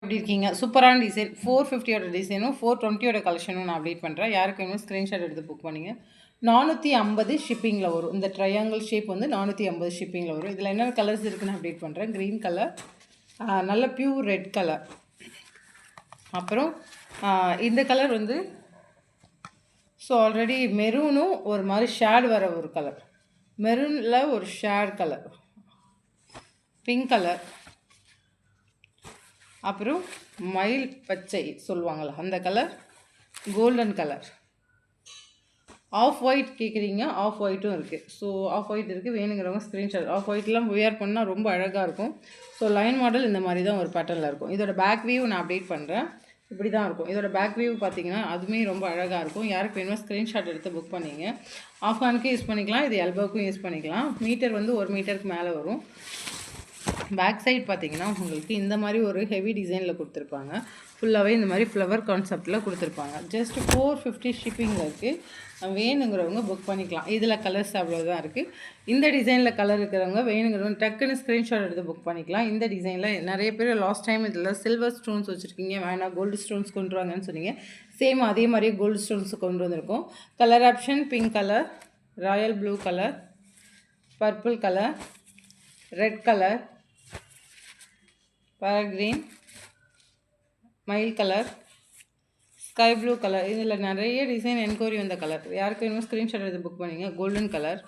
எப்படி இருக்கீங்க? சூப்பரான டிசைன் 450 டிசைனும் 420 கலெக்ஷனும் நான் அப்டேட் பண்ணுறேன். யாருக்கு வேணுமோ ஸ்க்ரீன்ஷாட் எடுத்து புக் பண்ணிங்க. 450 ஷிப்பிங்கில் வரும். இந்த ட்ரையாங்கிள் ஷேப் வந்து 450 ஷிப்பிங்கில் வரும். இதில் என்னென்ன கலர்ஸ் இருக்குன்னு அப்டேட் பண்ணுறேன். க்ரீன் கலர், நல்ல பியூர் ரெட் கலர், அப்புறம் இந்த கலர் வந்து ஆல்ரெடி மெரூனும் ஒரு மாதிரி ஷேட் வர ஒரு கலர், மெரூனில் ஒரு ஷேட் கலர், பிங்க் கலர், அப்புறம் மயில் பச்சை சொல்லுவாங்கள்ல அந்த colour, golden colour, off white கேட்குறீங்க. ஆஃப் ஒயிட்டும் இருக்குது. ஆஃப் ஒயிட் இருக்குது, வேணுங்கிறவங்க ஸ்க்ரீன்ஷாட். ஆஃப் ஒயிட்லாம் வியர் பண்ணால் ரொம்ப அழகாக இருக்கும். லைன் மாடல் இந்த மாதிரி தான் ஒரு பேட்டர்னில் இருக்கும். இதோட பேக் வியூ நான் அப்டேட் பண்ணுறேன். இப்படி தான் இருக்கும். இதோட பேக் வியூ பார்த்தீங்கன்னா அதுவுமே ரொம்ப அழகாக இருக்கும். யாருக்கு வேணுமோ ஸ்க்ரீன்ஷாட் எடுத்து புக் பண்ணிங்க. ஆஃப் ஹேண்ட்க்கு யூஸ் பண்ணிக்கலாம், இது எல்போவுக்கும் யூஸ் பண்ணிக்கலாம். மீட்டர் வந்து 1 மீட்டருக்கு மேலே வரும். பேக் சைட் பார்த்தீங்கன்னா உங்களுக்கு இந்த மாதிரி ஒரு ஹெவி டிசைனில் கொடுத்துருப்பாங்க. ஃபுல்லாகவே இந்த மாதிரி ஃப்ளவர் கான்செப்டில் கொடுத்துருப்பாங்க. ஜஸ்ட் 450 ஷிப்பிங்கில் இருக்குது. வேணுங்கிறவங்க புக் பண்ணிக்கலாம். இதில் கலர்ஸ் அவ்வளோதான் இருக்குது. இந்த டிசைனில் கலர் இருக்கிறவங்க வேணுங்கிறவங்க டக்குன்னு ஸ்க்ரீன்ஷாட் எடுத்து புக் பண்ணிக்கலாம். இந்த டிசைனில் நிறைய பேர் லாஸ்ட் டைம் இதில் சில்வர் ஸ்டோன்ஸ் வச்சுருக்கீங்க, வேணாம் கோல்டு ஸ்டோன்ஸ் கொண்டு வாங்கன்னு சொன்னீங்க. சேம் அதே மாதிரியே கோல்டு ஸ்டோன்ஸ் கொண்டு வந்திருக்கோம். Colour option pink colour, Royal blue colour, purple colour, red colour, farad green, மயில் கலர், ஸ்கை ப்ளூ கலர். இதில் நிறைய டிசைன் என்கொயரி வந்த கலர். யாருக்கு வேணுமோ ஸ்க்ரீன்ஷாட் எடுத்து புக் பண்ணிங்க. கோல்டன் கலர்,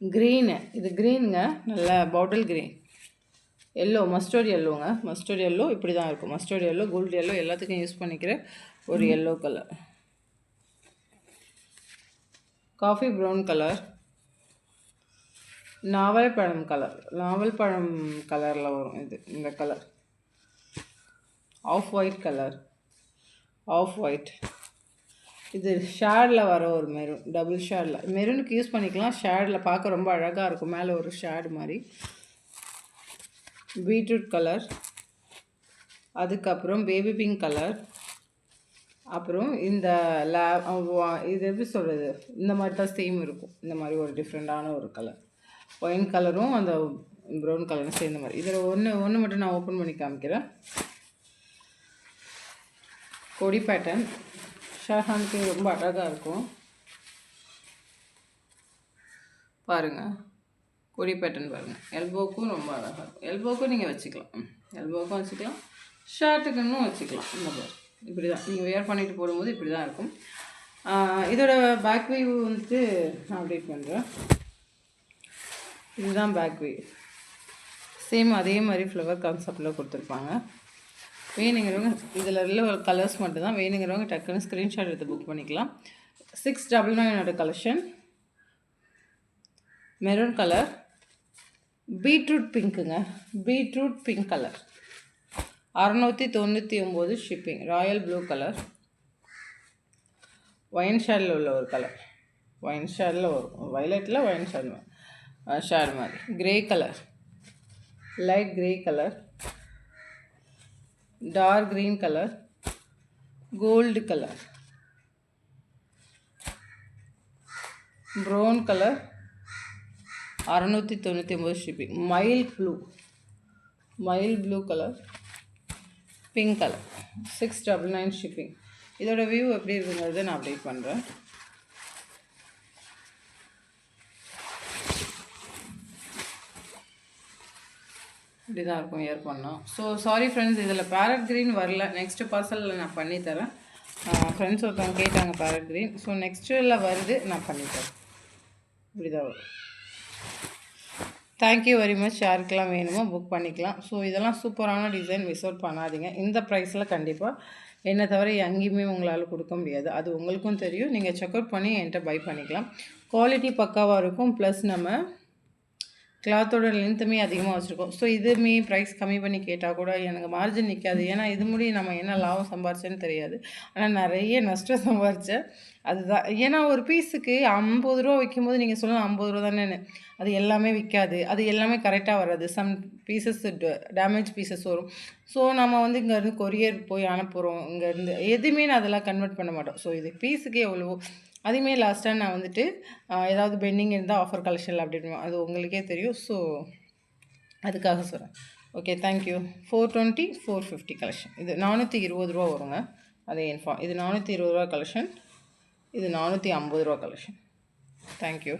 க்ரீனு, இது க்ரீனுங்க, நல்ல பாட்டில் க்ரீன், எல்லோ, மஸ்டர்ட் எல்லோங்க. மஸ்டர்ட் எல்லோ இப்படி தான் இருக்கும். மஸ்டர்ட் எல்லோ, கோல்டு எல்லோ எல்லாத்துக்கும் யூஸ் பண்ணிக்கிற ஒரு yellow colour, coffee brown colour, நாவல் பழம் கலர், நாவல் பழம் கலரில் வரும் இது. இந்த colour off white colour, off white, இது ஷேடில் வர ஒரு மெரூன், டபுள் ஷேடில். மெரூனுக்கு யூஸ் பண்ணிக்கலாம், ஷேடில் பார்க்க ரொம்ப அழகாக இருக்கும். மேலே ஒரு ஷேடு மாதிரி. பீட்ரூட் கலர், அதுக்கப்புறம் பேபி பிங்க் கலர், அப்புறம் இந்த இது எப்படி சொல்கிறது, இந்த மாதிரி தான் சேம் இருக்கும். இந்த மாதிரி ஒரு டிஃப்ரெண்ட்டான ஒரு கலர், ஒயின் கலரும் அந்த ப்ரௌன் கலரும் சேர்ந்த மாதிரி. இதில் ஒன்று மட்டும் நான் ஓப்பன் பண்ணி காமிக்கிறேன். கொடி பேட்டர்ன், ஷாஹானுக்கு ரொம்ப அழகாக இருக்கும். பாருங்கள், கொடி பேட்டர்ன் பாருங்கள். எல்போவுக்கும் ரொம்ப அழகாக இருக்கும். எல்போவுக்கும் நீங்கள் வச்சுக்கலாம், எல்போவுக்கும் வச்சுக்கலாம், ஷர்ட்டுக்குன்னு வச்சுக்கலாம். இந்த மாதிரி இப்படி தான் நீங்கள் வேர் பண்ணிட்டு போடும்போது இப்படி தான் இருக்கும். இதோட பேக் வியூ வந்துட்டு நான் அப்டேட் பண்ணுறேன். இதுதான் பேக் வியூ. சேம் அதே மாதிரி ஃப்ளவர் கான்செப்டில் கொடுத்துருப்பாங்க. வேணுங்கிறவங்க இதில் உள்ள கலர்ஸ் மட்டும்தான். வேணுங்கிறவங்க டக்குன்னு ஸ்க்ரீன்ஷாட் எடுத்து புக் பண்ணிக்கலாம். 699 கலெக்ஷன். மெரூன் கலர், பீட்ரூட் பிங்க்குங்க, beetroot pink colour, 699 shipping. Royal blue colour, wine ஷேடில் உள்ள ஒரு கலர், ஒயின் ஷேடில் வரும், வயலட்டில் ஒயின் ஷேட் மாதிரி. Grey colour, light grey colour, dark green colour, gold colour, brown colour, 699 shipping. மயில் blue colour, pink colour, 699 shipping. இதோட வியூ எப்படி இருக்குங்கிறத நான் அப்டேட் பண்ணுறேன். இப்படி தான் இருக்கும் ஏர் பண்ணோம். சாரி ஃப்ரெண்ட்ஸ், இதில் பேரட் க்ரீன் வரல. நெக்ஸ்ட்டு பார்சலில் நான் பண்ணித்தரேன். ஃப்ரெண்ட்ஸ் ஒருத்தவங்க கேட்டாங்க பேரட் க்ரீன். நெக்ஸ்ட்டில் வருது, நான் பண்ணித்தரேன். இப்படி தான் வரும். Thank you very much. யாருக்கெல்லாம் வேணுமோ புக் பண்ணிக்கலாம். இதெல்லாம் சூப்பரான டிசைன், மிஸ் அவுட் பண்ணாதீங்க. இந்த ப்ரைஸில் கண்டிப்பாக என்னை தவிர எங்கேயுமே உங்களால் கொடுக்க முடியாது. அது உங்களுக்கும் தெரியும். நீங்கள் செக் அவுட் பண்ணி என்கிட்ட பை பண்ணிக்கலாம். குவாலிட்டி பக்காவாக இருக்கும். ப்ளஸ் நம்ம கிளாத்தோட லென்த்துமே அதிகமாக வச்சுருக்கோம். இதுவுமே ப்ரைஸ் கம்மி பண்ணி கேட்டால் கூட எனக்கு மார்ஜின் நிற்காது. ஏன்னா இது முடியும் நம்ம என்ன லாபம் சம்பாரிச்சேன்னு தெரியாது. ஆனால் நிறைய நஷ்டம் சம்பாரித்தேன். அதுதான். ஏன்னா ஒரு பீஸுக்கு 50 ரூபா விற்கும்போது நீங்கள் சொல்லலாம் 50 ரூபா தானேன்னு. அது எல்லாமே விற்காது. அது எல்லாமே கரெக்டாக வராது. சம் பீசஸ் டேமேஜ் பீசஸ் வரும். நம்ம வந்து இங்கேருந்து கொரியர் போய் அனுப்புகிறோம். இங்கேருந்து எதுவுமே நான் அதெல்லாம் கன்வெர்ட் பண்ண மாட்டோம். இது பீஸுக்கு எவ்வளவோ. அதுவுமே லாஸ்ட்டாக நான் வந்துட்டு ஏதாவது பெண்டிங் இருந்தால் ஆஃபர் கலெக்ஷனில் அப்டேட் பண்ணுவேன். அது உங்களுக்கே தெரியும். அதுக்காக சொல்கிறேன். Okay thank you. 420 450 கலெக்ஷன். இது 420 ரூபா வருங்க. அதே இது 420 ரூபா கலெக்ஷன். இது 450 ரூபா கலெக்ஷன். தேங்க்யூ.